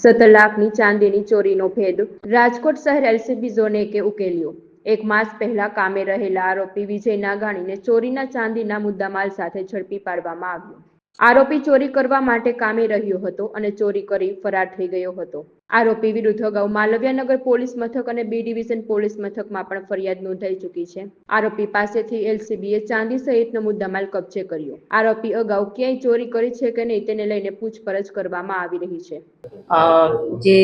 17 લાખની ચાંદીની ચોરીનો ભેદ રાજકોટ શહેર એલસીબી ઝોન 1 ઉકેલ્યો। એક માસ પહેલા કામે રહેલા આરોપી વિજય નાગાણીને ચોરીના ચાંદીના મુદ્દામાલ સાથે ઝડપી પાડવામાં આવ્યો। આરોપી ચોરી કરવા માટે કામે રહ્યો હતો અને ચોરી કરી ફરાર થઈ ગયો હતો। આરોપી વિરુદ્ધ અગાઉ માલવ્યાનગર પોલીસ મથક અને બી ડિવિઝન પોલીસ મથકમાં પણ ફરિયાદ નોંધાઈ ચૂકી છે। આરોપી પાસેથી એલસીબીએ ચાંદી સહિતનો મુદ્દામાલ કબજે કર્યો। આરોપી અગાઉ ક્યાંય ચોરી કરી છે કે નહીં તેને લઈને પૂછપરછ કરવામાં આવી રહી છે। જે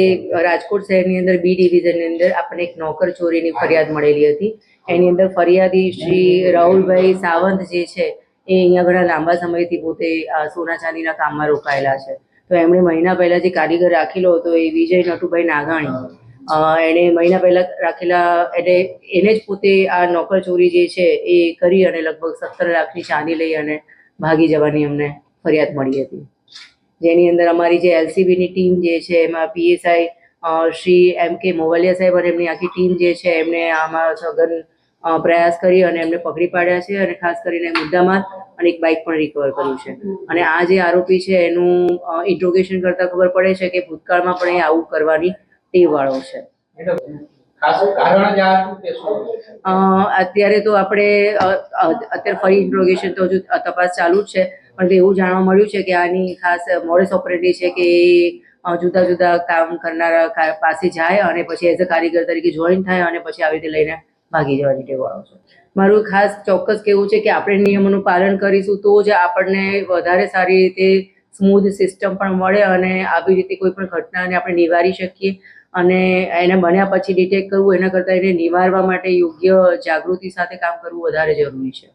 રાજકોટ શહેરની અંદર બી ડિવિઝનની અંદર આપણે એક નોકર ચોરીની ફરિયાદ મળેલી હતી। એની અંદર ફરિયાદી શ્રી રાહુલભાઈ સાવંત જે છે એ અહીંયા ઘણા લાંબા સમયથી પોતે સોના ચાંદીના કામમાં રોકાયેલા છે। તો એમણે મહિના પહેલા જે કારીગર રાખેલો હતો એ વિજય નટુભાઈ નાગાણી, એણે મહિના પહેલા રાખેલા એટલે એને જ પોતે આ નોકર ચોરી જે છે એ કરી અને લગભગ 17 લાખની ચાંદી લઈ અને ભાગી જવાની અમને ફરિયાદ મળી હતી। જેની અંદર અમારી જે એલસીબીની ટીમ જે છે એમાં પીએસઆઈ શ્રી એમ કે મોવાલિયા સાહેબ અને એમની આખી ટીમ જે છે એમણે આમાં સઘન પ્રયાસ કરી અને એમને પકડી પાડ્યા છે અને ખાસ કરીને મુદ્દામાલ અને એક બાઇક પણ રિકવર કર્યું છે। અને આ જે આરોપી છે એનું ઇન્ટ્રોગેશન કરતા ખબર પડે છે કે ભૂતકાળમાં પણ એ આવું કરવાની ટેવવાળો છે। અત્યારે તો આપણે અત્યારે ફરી ઇન્ટ્રોગેશન તો હજુ તપાસ ચાલુ જ છે, પણ એવું જાણવા મળ્યું છે કે આની ખાસ મોડસ ઓપરેન્ડી છે કે જુદા જુદા કામ કરનારા પાસે જાય અને પછી એઝ અ કારીગર તરીકે જોઈન થાય અને પછી આવી રીતે લઈને ભાગી જવાની ટેવવાળો છે। મારું ખાસ ચોક્કસ કહેવું છે કે આપણે નિયમોનું પાલન કરીશું તો જ આપણને વધારે સારી રીતે સ્મૂધ સિસ્ટમ પણ મળે અને આવી રીતે કોઈ પણ ઘટનાને આપણે નિવારી શકીએ અને એને બન્યા પછી ડિટેક્ટ કરવું એના કરતાં એને નિવારવા માટે યોગ્ય જાગૃતિ સાથે કામ કરવું વધારે જરૂરી છે।